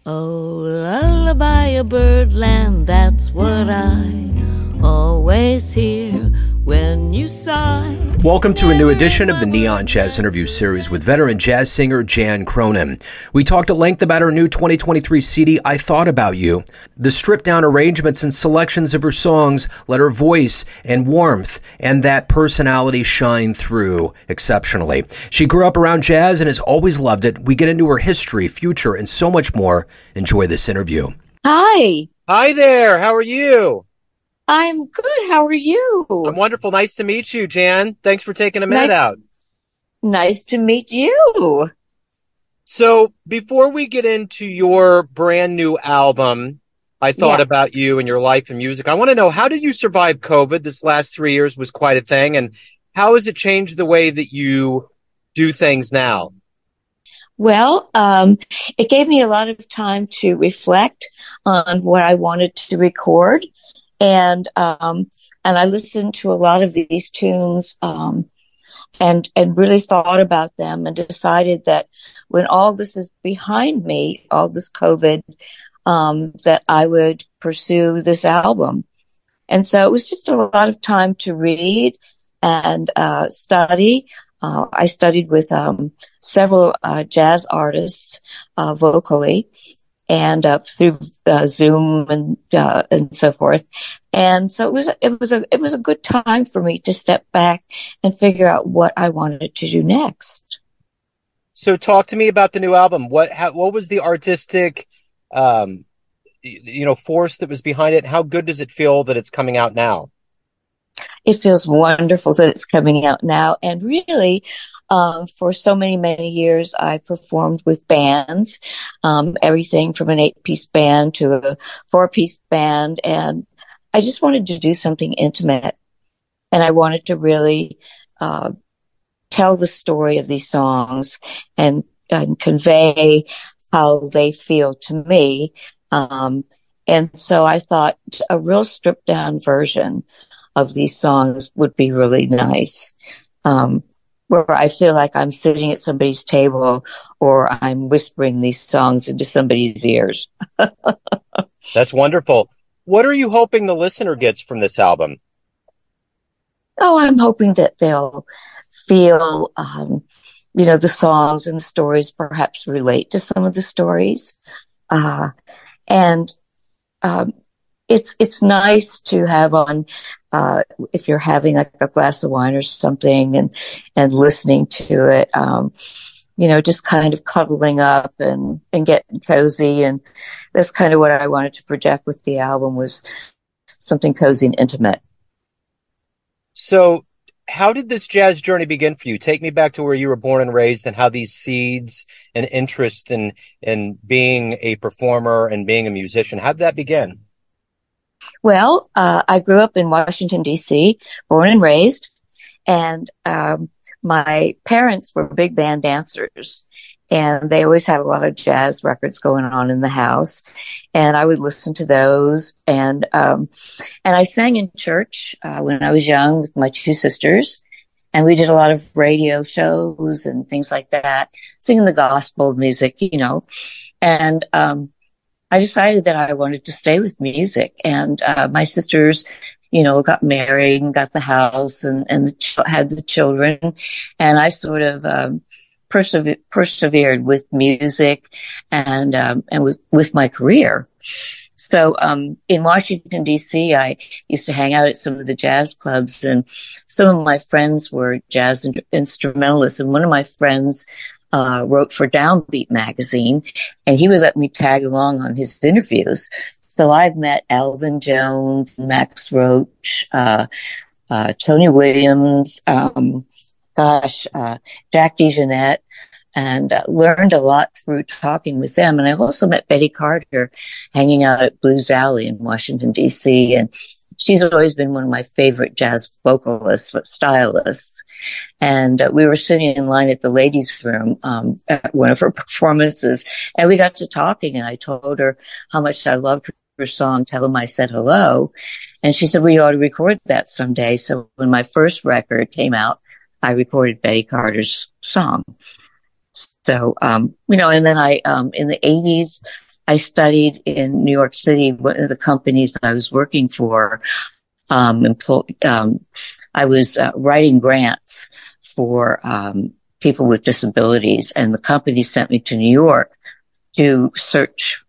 Oh, lullaby of birdland, that's what I always hear when you sigh. Welcome to a new edition of the Neon Jazz Interview Series with veteran jazz singer Jan Cronin. We talked at length about her new 2023 CD, I Thought About You. The stripped-down arrangements and selections of her songs let her voice and warmth and that personality shine through exceptionally. She grew up around jazz and has always loved it. We get into her history, future, and so much more. Enjoy this interview. Hi. Hi there. How are you? I'm good. How are you? I'm wonderful. Nice to meet you, Jan. Thanks for taking a minute out. Nice to meet you. So before we get into your brand new album, I Thought About You and your life and music, I want to know, how did you survive COVID? This last 3 years was quite a thing. And how has it changed the way that you do things now? Well, it gave me a lot of time to reflect on what I wanted to record. And I listened to a lot of these tunes, and really thought about them and decided that when all this is behind me, all this COVID, that I would pursue this album. And so it was just a lot of time to read and, study. I studied with, several, jazz artists, vocally. And through Zoom and so forth, and so it was a good time for me to step back and figure out what I wanted to do next. So, talk to me about the new album. What was the artistic, force that was behind it? How good does it feel that it's coming out now? It feels wonderful that it's coming out now, and really. For so many years, I performed with bands, everything from an 8-piece band to a 4-piece band. And I just wanted to do something intimate. And I wanted to really, tell the story of these songs and convey how they feel to me. And so I thought a real stripped down version of these songs would be really nice. Where I feel like I'm sitting at somebody's table or I'm whispering these songs into somebody's ears. That's wonderful. What are you hoping the listener gets from this album? Oh, I'm hoping that they'll feel, the songs and the stories perhaps relate to some of the stories. It's nice to have on, if you're having like a glass of wine or something and listening to it, just kind of cuddling up and getting cozy. And that's kind of what I wanted to project with the album, was something cozy and intimate. So how did this jazz journey begin for you? Take me back to where you were born and raised and how these seeds and interest in being a performer and being a musician, how did that begin? Well, I grew up in Washington, D.C., born and raised, and my parents were big band dancers, and they always had a lot of jazz records going on in the house, and I would listen to those, and I sang in church when I was young with my 2 sisters, and we did a lot of radio shows and things like that, singing the gospel music, and I decided that I wanted to stay with music, and my sisters, got married and got the house and had the children, and I sort of persevered with music and with my career. So in Washington D.C., I used to hang out at some of the jazz clubs, and some of my friends were jazz instrumentalists, and one of my friends wrote for Downbeat magazine, and he would let me tag along on his interviews. So I've met Alvin Jones, Max Roach, Tony Williams, Jack DeJohnette, and learned a lot through talking with them. And I also met Betty Carter hanging out at Blues Alley in Washington, D.C., and she's always been one of my favorite jazz vocalists, stylists. And we were sitting in line at the ladies' room at one of her performances, and we got to talking, and I told her how much I loved her song, Tell 'Em I Said Hello. And she said, well, you ought to record that someday. So when my first record came out, I recorded Betty Carter's song. So, and then I, in the 80s, I studied in New York City. One of the companies I was working for, I was writing grants for people with disabilities, and the company sent me to New York to search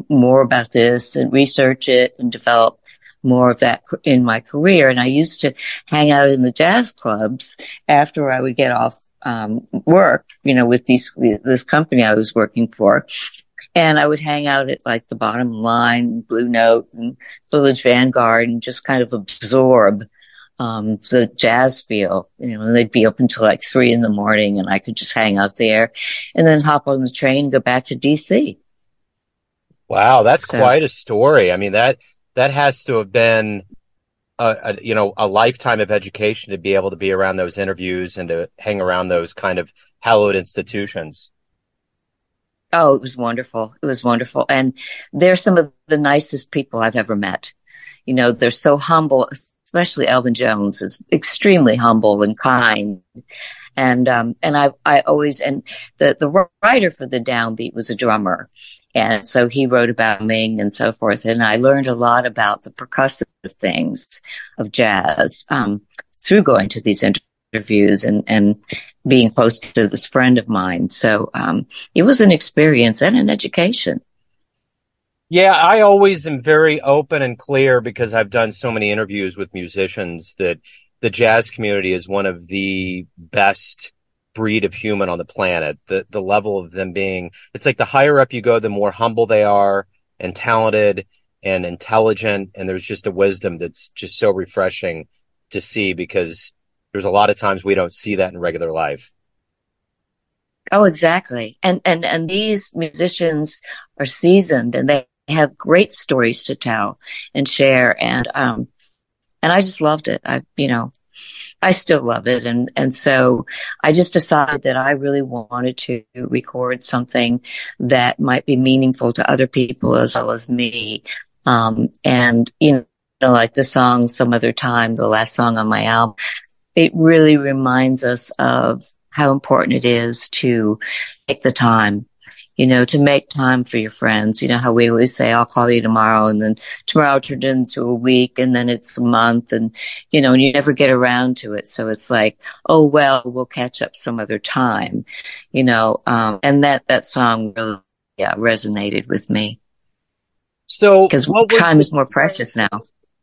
more about this and research it and develop more of that in my career. And I used to hang out in the jazz clubs after I would get off work, with this company I was working for. And I would hang out at like the Bottom Line, Blue Note, and Village Vanguard, and just kind of absorb the jazz feel. And they'd be open till like 3 a.m, and I could just hang out there, and then hop on the train and go back to DC. Wow, that's quite a story. I mean, that has to have been a lifetime of education to be able to be around those interviews and to hang around those kind of hallowed institutions. Oh, it was wonderful. It was wonderful. And they're some of the nicest people I've ever met. They're so humble, especially Elvin Jones is extremely humble and kind. And I always, and the writer for the Downbeat was a drummer. And so he wrote about Ming and so forth. And I learned a lot about the percussive things of jazz, through going to these interviews and being close to this friend of mine. So, it was an experience and an education. Yeah, I always am very open and clear because I've done so many interviews with musicians that the jazz community is one of the best breed of human on the planet. The level of them being, it's like the higher up you go, the more humble they are and talented and intelligent. And there's just a wisdom that's just so refreshing to see, because there's a lot of times we don't see that in regular life. Oh, exactly. And these musicians are seasoned, and they have great stories to tell and share. And I just loved it. I still love it. And so I just decided that I really wanted to record something that might be meaningful to other people as well as me. And, like the song Some Other Time, the last song on my album, it really reminds us of how important it is to take the time, to make time for your friends. How we always say, I'll call you tomorrow, and then tomorrow turns into a week, and then it's a month, and you never get around to it. So it's like, oh, well, we'll catch up some other time, and that song really, resonated with me. So, because time is more precious now.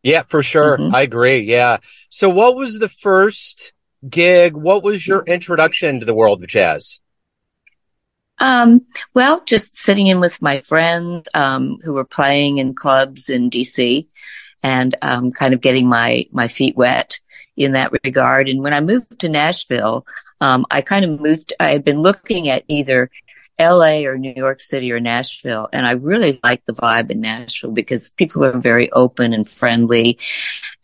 Yeah, for sure. Mm-hmm. I agree. Yeah. So what was the first gig? What was your introduction to the world of jazz? Well, just sitting in with my friends, who were playing in clubs in DC, and, kind of getting my feet wet in that regard. And when I moved to Nashville, I had been looking at either LA or New York City or Nashville. And I really liked the vibe in Nashville because people are very open and friendly.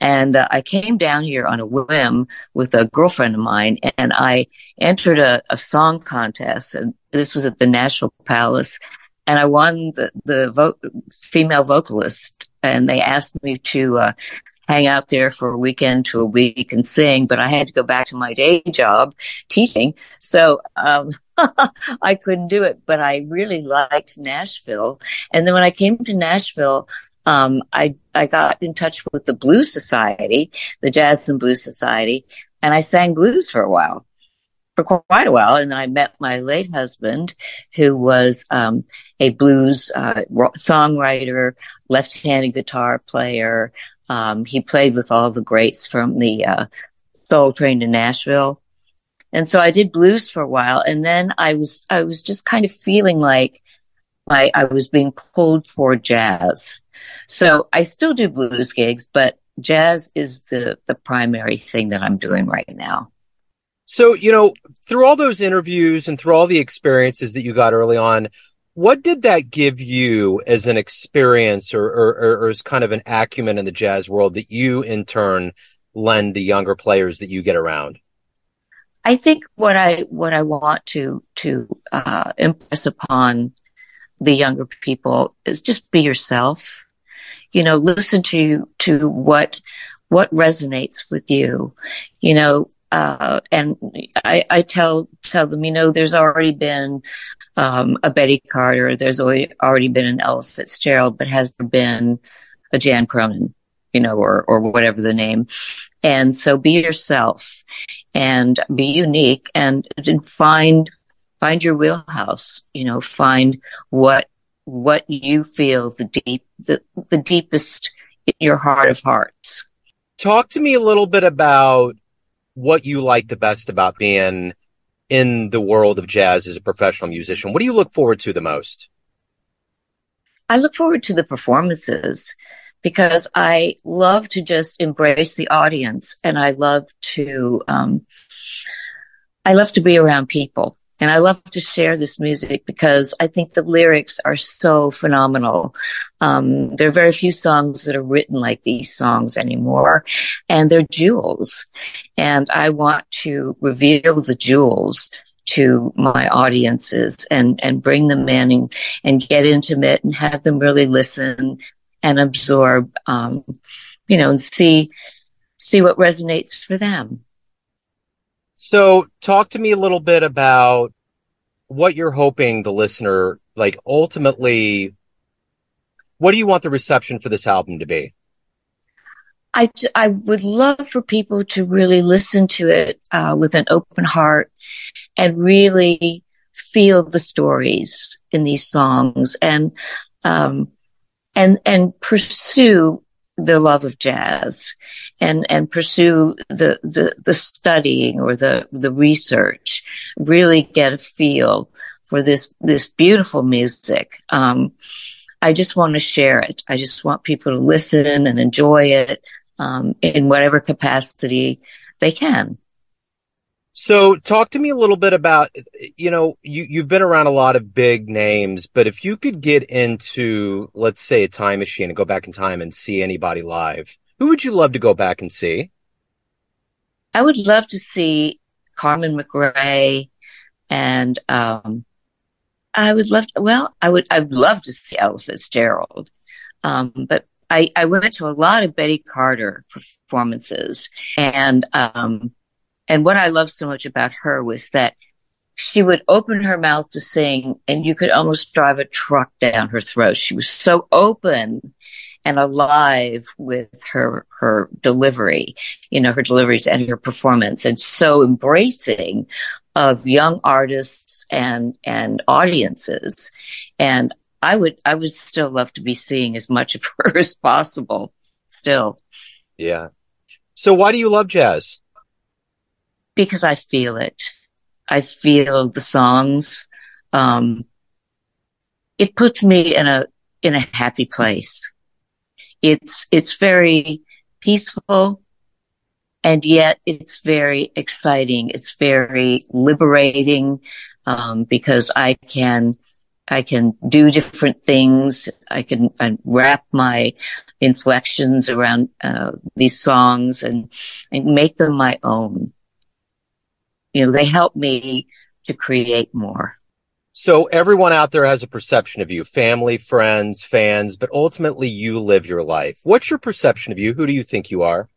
And I came down here on a whim with a girlfriend of mine, and I entered a song contest. And this was at the National Palace. And I won the female vocalist. And they asked me to hang out there for a weekend to a week and sing, but I had to go back to my day job teaching. So, I couldn't do it, but I really liked Nashville. And then when I came to Nashville, I got in touch with the Blues Society, the Jazz and Blues Society, and I sang blues for quite a while. And then I met my late husband, who was, a blues, songwriter, left-handed guitar player. He played with all the greats from the, Soul Train to Nashville. And so I did blues for a while, and then I was just kind of feeling like I was being pulled for jazz. So I still do blues gigs, but jazz is the primary thing that I'm doing right now. So, through all those interviews and through all the experiences that you got early on, what did that give you as an experience or as kind of an acumen in the jazz world that you in turn lend to younger players that you get around? I think what I want to impress upon the younger people is just be yourself. Listen to what resonates with you. and I tell them, there's already been a Betty Carter, there's already been an Ella Fitzgerald, but has there been a Jan Cronin, or whatever the name? And so be yourself and be unique and find your wheelhouse, find what you feel the deepest in your heart of hearts. Talk to me a little bit about what you like the best about being in the world of jazz as a professional musician. What do you look forward to the most? I look forward to the performances because I love to just embrace the audience, and I love to be around people. And I love to share this music because I think the lyrics are so phenomenal. There are very few songs that are written like these songs anymore, and they're jewels. And I want to reveal the jewels to my audiences and bring them in and get intimate and have them really listen and absorb, and see what resonates for them. So talk to me a little bit about what you're hoping the listener, ultimately, what do you want the reception for this album to be? I would love for people to really listen to it with an open heart and really feel the stories in these songs and pursue the love of jazz and pursue the studying or the research, really get a feel for this beautiful music. I just want to share it. I just want people to listen and enjoy it, in whatever capacity they can. So talk to me a little bit about, you've been around a lot of big names, but if you could get into, let's say, a time machine and go back in time and see anybody live, who would you love to go back and see? I would love to see Carmen McRae, and I'd love to see Ella Fitzgerald. But I went to a lot of Betty Carter performances, and what I loved so much about her was that she would open her mouth to sing and you could almost drive a truck down her throat. She was so open and alive with her delivery, her deliveries and her performance, and so embracing of young artists and audiences. And I would still love to be seeing as much of her as possible still. Yeah. So why do you love jazz? Because I feel it. I feel the songs. It puts me in a happy place. It's very peaceful, and yet it's very exciting. It's very liberating, because I can do different things. I can wrap my inflections around these songs and make them my own. They help me to create more. So everyone out there has a perception of you, family, friends, fans, but ultimately you live your life. What's your perception of you? Who do you think you are?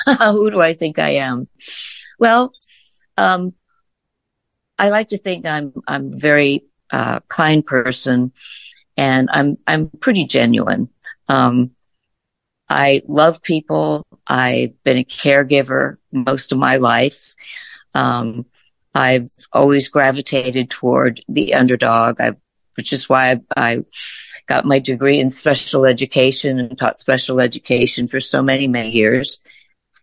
Who do I think I am? Well, I like to think I'm a very kind person, and I'm pretty genuine. I love people. I've been a caregiver most of my life. I've always gravitated toward the underdog, which is why I got my degree in special education and taught special education for so many, many years.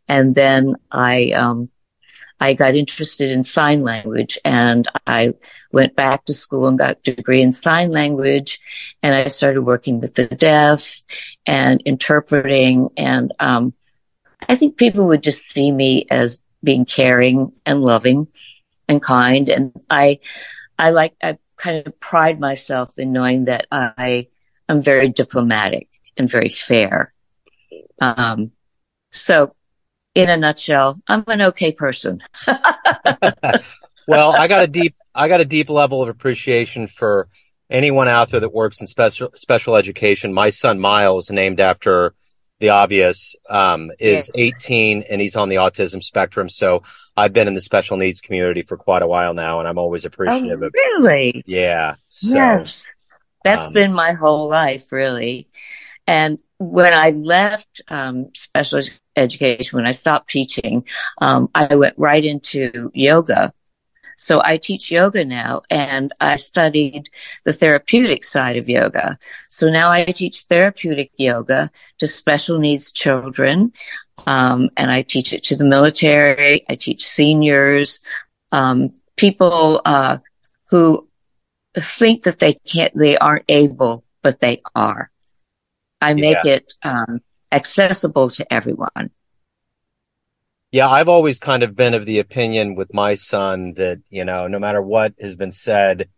And then I got interested in sign language, and I went back to school and got a degree in sign language, and I started working with the deaf and interpreting. And I think people would just see me as being caring and loving and kind. And I kind of pride myself in knowing that I am very diplomatic and very fair. So in a nutshell, I'm an okay person. Well, I got a deep level of appreciation for anyone out there that works in special education. My son Miles, named after the obvious, is Yes. 18 and he's on the autism spectrum. So I've been in the special needs community for quite a while now, and I'm always appreciative Oh, of, really? yeah. So, Yes. That's um, been my whole life, really. And when I left special education, when I stopped teaching, I went right into yoga. So I teach yoga now, and I studied the therapeutic side of yoga. So now I teach therapeutic yoga to special needs children, and I teach it to the military. I teach seniors, people who think that they aren't able, but they are. I yeah. make it accessible to everyone. Yeah, I've always kind of been of the opinion with my son that, no matter what has been said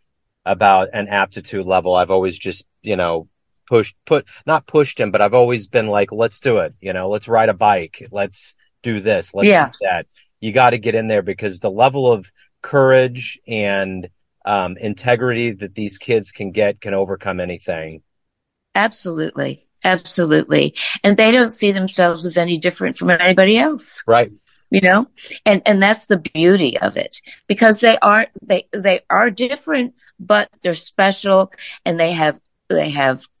about an aptitude level, I've always just, not pushed him, but I've always been like, let's do it. Let's ride a bike. Let's do this. Let's do Yeah, that. You got to get in there because the level of courage and integrity that these kids can get can overcome anything. absolutely. Absolutely. And they don't see themselves as any different from anybody else, Right. you know? And that's the beauty of it because they are different, but they're special and they have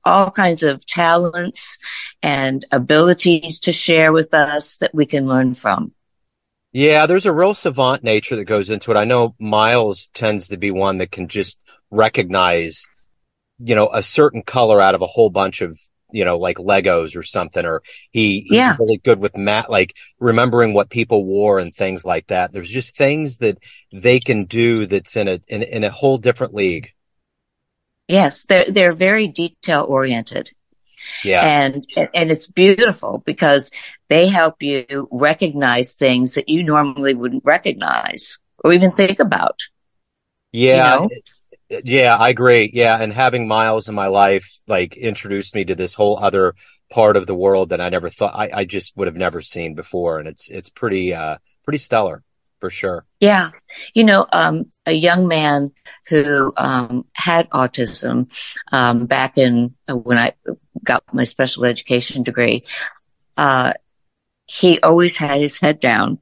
all kinds of talents and abilities to share with us that we can learn from. Yeah, there's a real savant nature that goes into it. I know Miles tends to be one that can just recognize, a certain color out of a whole bunch of, like Legos or something, or he's Yeah. really good with like remembering what people wore and things like that. There's just things that they can do that's in a whole different league. Yes. They're very detail oriented. Yeah. And it's beautiful because they help you recognize things that you normally wouldn't recognize or even think about, you Yeah. know? Yeah, I agree. Yeah. And having Miles in my life, like introduced me to this whole other part of the world that I never thought I just would have never seen before. And it's pretty stellar for sure. Yeah. A young man who, had autism, back in when I got my special education degree, uh, he always had his head down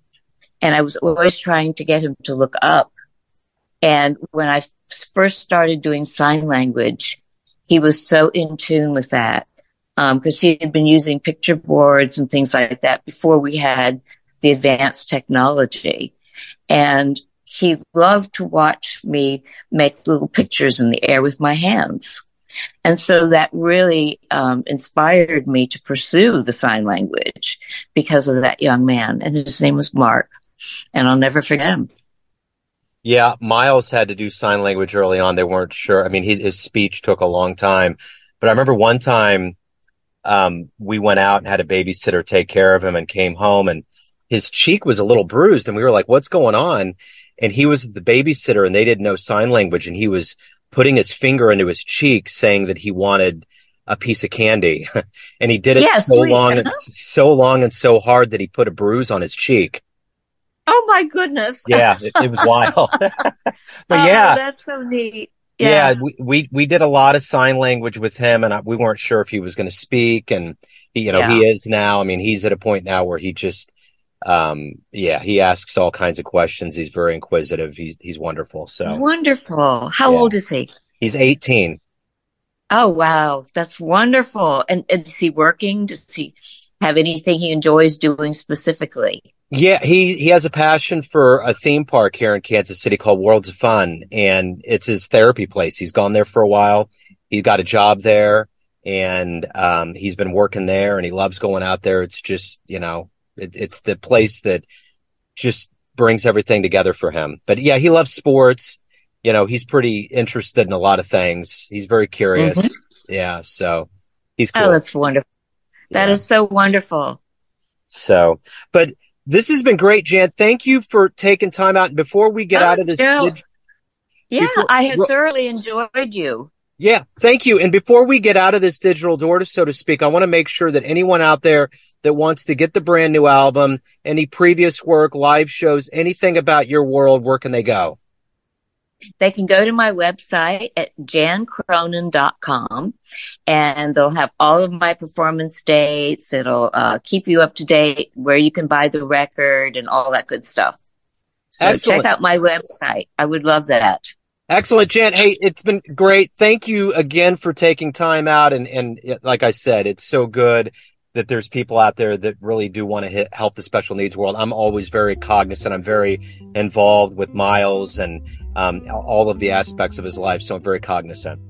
and I was always trying to get him to look up. And when I first started doing sign language, he was so in tune with that. Cause he had been using picture boards and things like that before we had the advanced technology. And he loved to watch me make little pictures in the air with my hands. And so that really inspired me to pursue the sign language because of that young man. And his name was Mark. And I'll never forget him. Yeah, Miles had to do sign language early on. They weren't sure. I mean, his speech took a long time, but I remember one time, we went out and had a babysitter take care of him and came home and his cheek was a little bruised and we were like, what's going on? And he was the babysitter and they didn't know sign language and he was putting his finger into his cheek saying that he wanted a piece of candy. And he did it Yeah, sweet. so long and so hard that he put a bruise on his cheek. Oh my goodness. Yeah, it was wild. But Oh, yeah, that's so neat. yeah, Yeah. we did a lot of sign language with him and we weren't sure if he was going to speak and he Yeah. is now. I mean, he's at a point now where he just, yeah, he asks all kinds of questions. He's very inquisitive. He's wonderful. So Wonderful. How yeah, old is he? he's 18. Oh, wow. That's wonderful. And is he working? Does he have anything he enjoys doing specifically? Yeah, he has a passion for a theme park here in Kansas City called Worlds of Fun, and it's his therapy place. He's gone there for a while. He got a job there, and he's been working there, and he loves going out there. It's just, it's the place that just brings everything together for him. But yeah, he loves sports. He's pretty interested in a lot of things. He's very Hmm. curious. Yeah, so he's Oh, cool. that's wonderful. That Yeah. is so wonderful. So, but this has been great, Jan. Thank you for taking time out. And before we get Oh, out of this, Jill. Yeah, before, I have thoroughly enjoyed you. yeah, thank you. And before we get out of this digital door, so to speak, I want to make sure that anyone out there that wants to get the brand new album, any previous work, live shows, anything about your world, where can they go? They can go to my website at jancronin.com, and they'll have all of my performance dates. It'll keep you up to date where you can buy the record and all that good stuff. So Excellent. check out my website. I would love that. Excellent, Jan. Hey, it's been great. Thank you again for taking time out. And like I said, it's so good that there's people out there that really do want to help the special needs world. I'm always very cognizant. I'm very involved with Miles and all of the aspects of his life. So I'm very cognizant.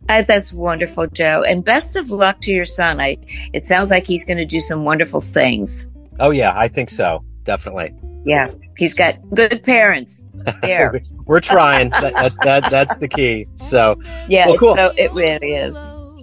That's wonderful, Joe. And best of luck to your son. It sounds like he's going to do some wonderful things. Oh, yeah, I think so. Definitely. Yeah, he's got good parents there. We're trying. That's the key. So, yeah, well, cool. So it really is.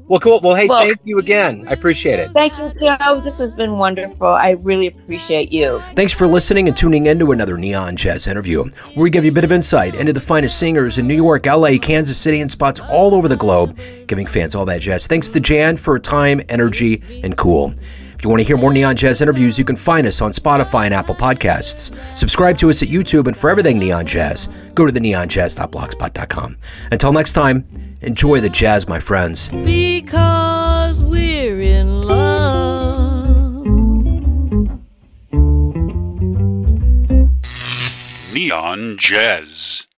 Well, cool. Well, hey, thank you again. I appreciate it. Thank you, Joe. This has been wonderful. I really appreciate you. Thanks for listening and tuning in to another Neon Jazz interview, where we give you a bit of insight into the finest singers in New York, LA, Kansas City, and spots all over the globe, giving fans all that jazz. Thanks to Jan for her time, energy, and cool. If you want to hear more Neon Jazz interviews, you can find us on Spotify and Apple Podcasts. Subscribe to us at YouTube, and for everything Neon Jazz, go to the neonjazz.blogspot.com. Until next time, enjoy the jazz, my friends. Because we're in love. Neon Jazz.